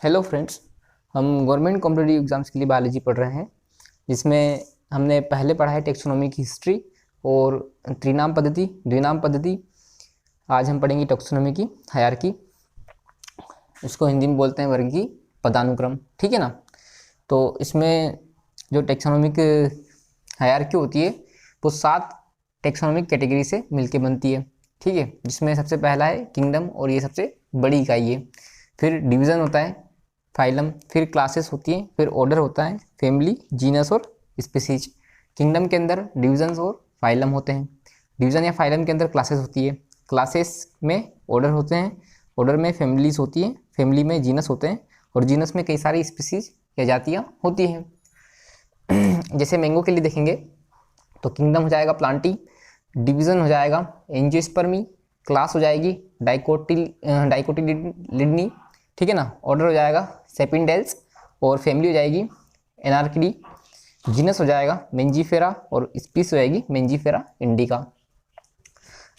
Hello friends, हम government competitive exams के लिए बायोलॉजी पढ़ रहे हैं, जिसमें हमने पहले पढ़ा है टेक्सोनोमी की हिस्ट्री और त्रिनाम पद्धति, द्विनाम पद्धति। आज हम पढ़ेंगे टेक्सोनोमी की हायरार्की, इसको हिंदी में बोलते हैं वर्गीय पदानुक्रम। ठीक है ना। तो इसमें जो टेक्सोनोमिक हायरार्की होती है वो 7 टेक्सोनोमिक कैटेगरी से मिलके बनती है। ठीक है, जिसमें सबसे पहला है किंगडम और ये सबसे बड़ी इकाई है। फिर डिवीज़न होता है, फाइलम, फिर क्लासेस होती हैं, फिर ऑर्डर होता है, फैमिली, जीनस और स्पीसीज। किंगडम के अंदर डिवीजन्स और फाइलम होते हैं। डिवीज़न या फाइलम के अंदर क्लासेस होती है, क्लासेस में ऑर्डर होते हैं, ऑर्डर में फैमिलीज होती हैं, फैमिली में जीनस होते हैं और जीनस में कई सारी स्पीसीज या जातियाँ होती हैं। जैसे मैंगो के लिए देखेंगे तो किंगडम हो जाएगा प्लांटी, डिवीज़न हो जाएगा एंजियोस्पर्मी, क्लास हो जाएगी डाइकोटिलिडनी। ठीक है ना। ऑर्डर हो जाएगा सेपिंडेल्स और फैमिली हो जाएगी एनार्किडी। जीनस हो जाएगा मेंजीफेरा और स्पीस हो जाएगी मेंजीफेरा इंडिका।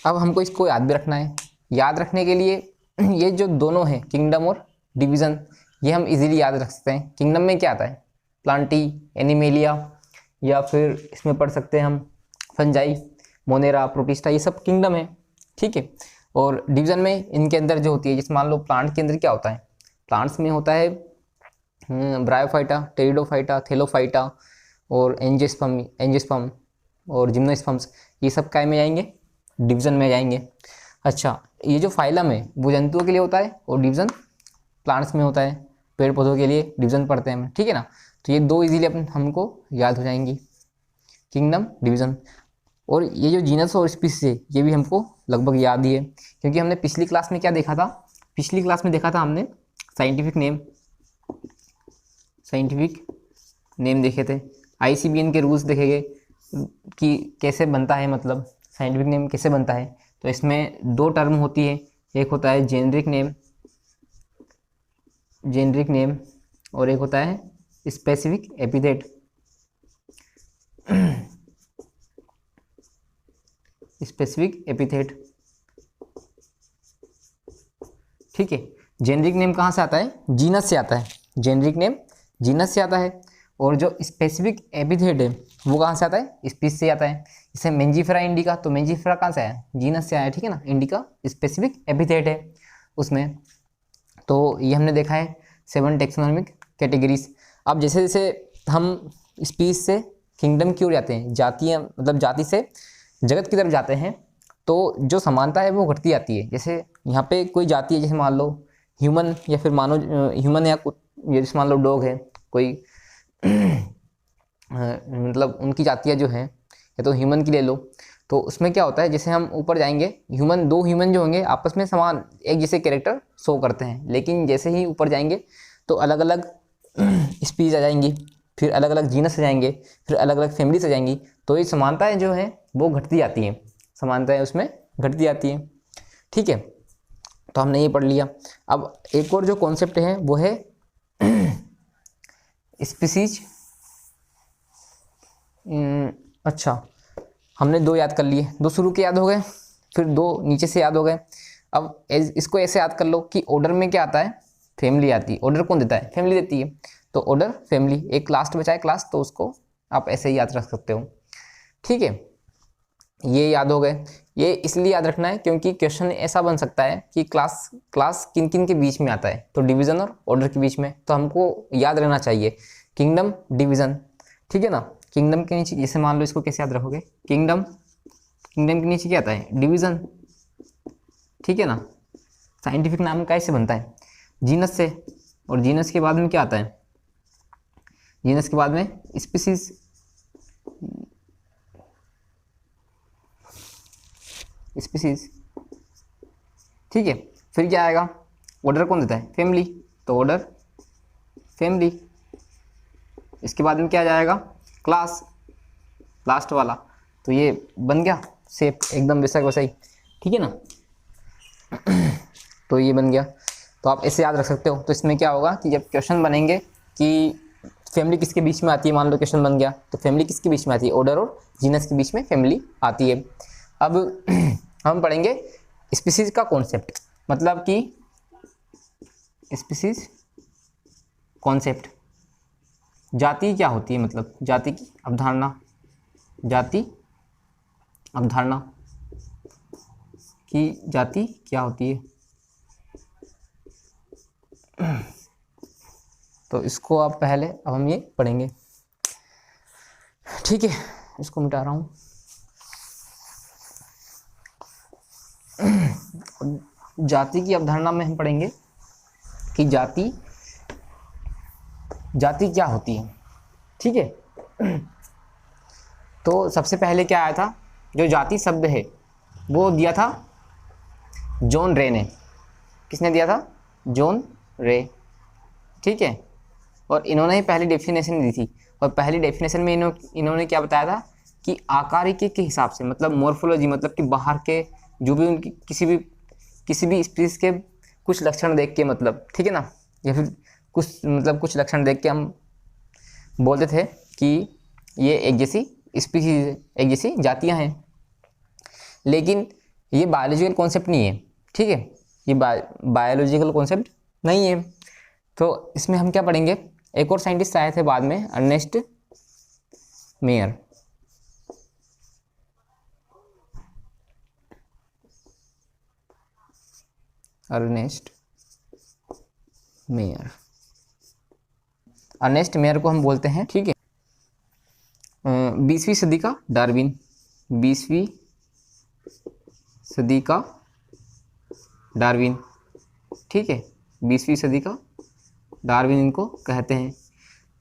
अब हमको इसको याद भी रखना है। याद रखने के लिए ये जो दोनों हैं किंगडम और डिवीज़न, ये हम इजीली याद रख सकते हैं। किंगडम में क्या आता है? प्लांटी, एनिमेलिया, या फिर इसमें पढ़ सकते हैं हम फंजाई, मोनेरा, प्रोटिस्टा, ये सब किंगडम है। ठीक है। और डिवीज़न में इनके अंदर जो होती है, जैसे मान लो प्लांट के अंदर क्या होता है, प्लांट्स में होता है ब्रायोफाइटा, टेरिडोफाइटा, थेलोफाइटा और एंजियोस्पर्म और जिम्नोस्पर्म्स। ये सब काय में जाएंगे? डिवीज़न में जाएंगे। अच्छा, ये जो फाइलम है वो जंतुओं के लिए होता है और डिवीज़न प्लांट्स में होता है, पेड़ पौधों के लिए डिवीज़न पढ़ते हैं हम। ठीक है ना। तो ये दो इजीली हमको याद हो जाएंगी, किंगडम, डिवीज़न। और ये जो जीनस और स्पीसीज है ये भी हमको लगभग याद ही है, क्योंकि हमने पिछली क्लास में क्या देखा था? पिछली क्लास में देखा था हमने साइंटिफिक नेम देखे थे, ICBN के रूल्स देखे गए कि कैसे बनता है, मतलब साइंटिफिक नेम कैसे बनता है। तो इसमें 2 टर्म होती है, एक होता है जेनरिक नेम और एक होता है स्पेसिफिक एपिथेट। Specific epithet. ठीक है। जेनरिक नेम कहाँ से आता है? जीनस से आता है। जेनरिक नेम जीनस से आता है और जो स्पेसिफिक एपिथेट है वो कहाँ से आता है? स्पीस से आता है। जैसे मेंजीफेरा इंडिका, तो मेंजीफेरा कहाँ से आया? जीनस से आया। ठीक है ना। इंडिका स्पेसिफिक एपिथेट है उसमें। तो ये हमने देखा है 7 टेक्सोनोमिक कैटेगरीज। अब जैसे जैसे हम स्पीस से किंगडम की ओर जाते हैं, जातीय मतलब जाति से जगत की तरफ जाते हैं, तो जो समानता है वो घटती जाती है। जैसे यहाँ पे कोई जाति है, जैसे मान लो ह्यूमन या फिर मानो ह्यूमन या जैसे मान लो डॉग है कोई मतलब उनकी जातियाँ जो हैं, या तो ह्यूमन की ले लो, तो उसमें क्या होता है, जैसे हम ऊपर जाएंगे ह्यूमन, 2 ह्यूमन जो होंगे आपस में समान एक जैसे कैरेक्टर शो करते हैं, लेकिन जैसे ही ऊपर जाएंगे तो अलग अलग स्पीसीज आ जाएंगी, फिर अलग अलग जीनस आ जाएंगे, फिर अलग अलग फैमिलीज आ जाएंगी। तो ये समानताएं जो है वो घटती जाती हैं, समानताएं उसमें घटती जाती हैं। ठीक है। तो हमने ये पढ़ लिया। अब एक और जो कॉन्सेप्ट है वो है स्पीसीज। अच्छा, हमने 2 याद कर लिए, 2 शुरू के याद हो गए, फिर 2 नीचे से याद हो गए। अब इसको ऐसे याद कर लो कि ऑर्डर में क्या आता है? फैमिली आती है। ऑर्डर कौन देता है? फैमिली देती है। तो ऑर्डर, फैमिली, एक लास्ट बचा है क्लास, तो उसको आप ऐसे ही याद रख सकते हो। ठीक है, ये याद हो गए। ये इसलिए याद रखना है क्योंकि क्वेश्चन ऐसा बन सकता है कि क्लास किन किन के बीच में आता है, तो डिवीज़न और ऑर्डर के बीच में, तो हमको याद रहना चाहिए किंगडम, डिवीज़न। ठीक है ना। किंगडम के नीचे, जैसे मान लो इसको कैसे याद रखोगे? किंगडम के नीचे क्या आता है? डिवीज़न। ठीक है ना। साइंटिफिक नाम कैसे बनता है? जीनस से, और जीनस के बाद में क्या आता है? जीनस के बाद में स्पीसीज। ठीक है। फिर क्या आएगा? ऑर्डर कौन देता है? फैमिली, तो ऑर्डर, फैमिली। इसके बाद में क्या जाएगा? क्लास, लास्ट वाला। तो ये बन गया शेप एकदम वैसा वैसा ही। ठीक है ना। तो ये बन गया, तो आप ऐसे याद रख सकते हो। तो इसमें क्या होगा कि जब क्वेश्चन बनेंगे कि फैमिली किसके बीच में आती है, मान लो क्वेश्चन बन गया, तो फैमिली किसके बीच में आती है? ऑर्डर और जीनस के बीच में फैमिली आती है। अब हम पढ़ेंगे स्पीसीज का कॉन्सेप्ट, मतलब कि स्पीसीज कॉन्सेप्ट। जाति क्या होती है, मतलब जाति की अवधारणा, जाति अवधारणा कि जाति क्या होती है। तो इसको आप पहले, अब हम ये पढ़ेंगे, ठीक है। इसको मिटा रहा हूँ। जाति की अवधारणा में हम पढ़ेंगे कि जाति क्या होती है, ठीक है। तो सबसे पहले क्या आया था, जो जाति शब्द है वो दिया था जॉन रे ने। किसने दिया था? जॉन रे, ठीक है। और इन्होंने ही पहली डेफिनेशन दी थी। और पहली डेफिनेशन में इन्होंने क्या बताया था कि आकारिकी के हिसाब से, मतलब मॉर्फोलॉजी, मतलब कि बाहर के जो भी उनकी किसी भी स्पीसीज के कुछ लक्षण देख के, मतलब ठीक है ना, या फिर कुछ लक्षण देख के हम बोलते थे कि ये एक जैसी स्पीसीज, एक जैसी जातियां हैं। लेकिन ये बायोलॉजिकल कॉन्सेप्ट नहीं है, ठीक है, ये बायोलॉजिकल कॉन्सेप्ट नहीं है। तो इसमें हम क्या पढ़ेंगे, एक और साइंटिस्ट आए थे बाद में, अर्नेस्ट मेयर। अर्नेस्ट मेयर को हम बोलते हैं, ठीक है, 20वीं सदी का डार्विन। 20वीं सदी का डार्विन, ठीक है, 20वीं सदी का डार्विन इनको कहते हैं।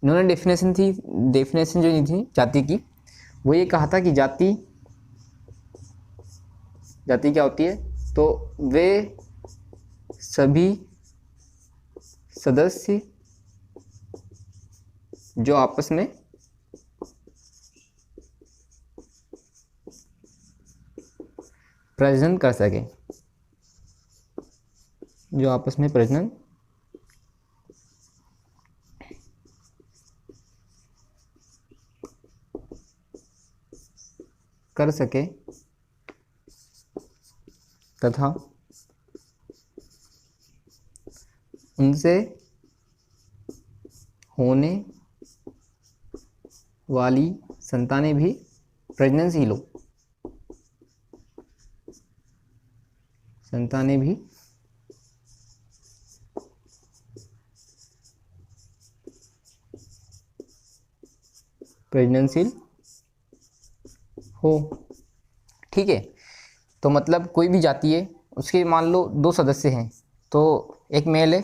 इन्होंने डेफिनेशन जो दी थी जाति की, वो ये कहा था कि जाति क्या होती है, तो वे सभी सदस्य जो आपस में प्रजनन कर सके, जो आपस में प्रजनन कर सके तथा उनसे होने वाली संतानें भी प्रजननशील हो, संतानें भी प्रजननशील हो, ठीक है। तो मतलब कोई भी जाति है, उसके मान लो 2 सदस्य हैं, तो एक मेल है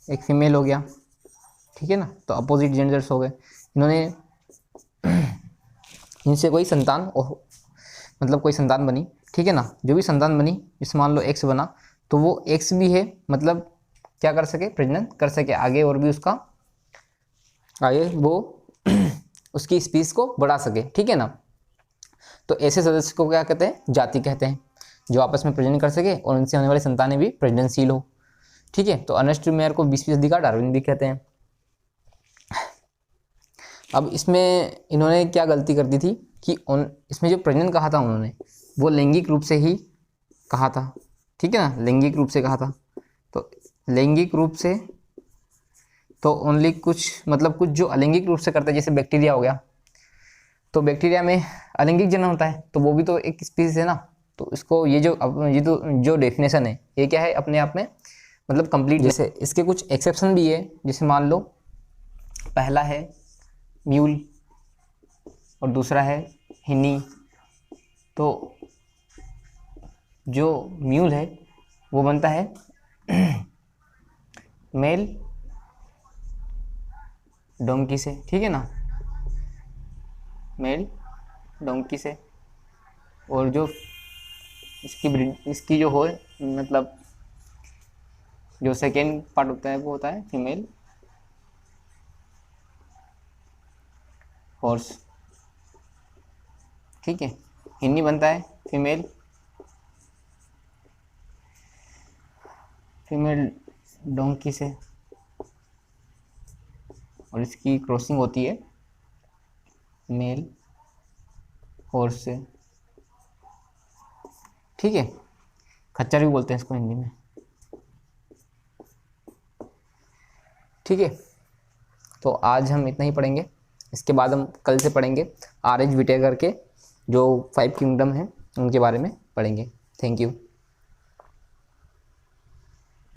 एक फीमेल हो गया, ठीक है ना, तो अपोजिट जेंडर्स हो गए। इन्होंने इनसे कोई संतान मतलब कोई संतान बनी, ठीक है ना, जो भी संतान बनी, जैसे मान लो एक्स बना, तो वो एक्स भी है, मतलब क्या कर सके, प्रजनन कर सके आगे, और भी उसका आगे वो उसकी स्पीस को बढ़ा सके, ठीक है ना। तो ऐसे सदस्य को क्या कहते हैं, जाति कहते हैं, जो आपस में प्रजनन कर सके और उनसे होने वाली संतानें भी प्रजननशील हो, ठीक है। तो अर्नेस्ट मेयर को 20वीं सदी का डार्विन भी कहते हैं। अब इसमें इन्होंने क्या गलती कर दी थी कि इसमें जो प्रजनन कहा था उन्होंने, वो लैंगिक रूप से ही कहा था, ठीक है ना, लैंगिक रूप से कहा था। तो लैंगिक रूप से तो ओनली कुछ जो अलैंगिक रूप से करते हैं, जैसे बैक्टीरिया हो गया, तो बैक्टीरिया में अलैंगिक जन्म होता है, तो वो भी तो एक स्पीसीज है ना। तो इसको ये जो डेफिनेशन है, ये क्या है, अपने आप में मतलब कंप्लीट। जैसे इसके कुछ एक्सेप्शन भी है, जैसे मान लो पहला है म्यूल और दूसरा है हिनी। तो जो म्यूल है वो बनता है मेल डोंकी से, ठीक है ना, मेल डोंकी से। और जो इसकी जो हो मतलब जो सेकेंड पार्ट होता है वो होता है फीमेल हॉर्स, ठीक है। हिन्नी बनता है फीमेल डोंकी से, और इसकी क्रॉसिंग होती है मेल हॉर्स से, ठीक है। खच्चर भी बोलते हैं इसको हिंदी में, ठीक है, तो आज हम इतना ही पढ़ेंगे। इसके बाद हम कल से पढ़ेंगे आर एच विटेकर के जो 5 किंगडम हैं उनके बारे में पढ़ेंगे। Thank you.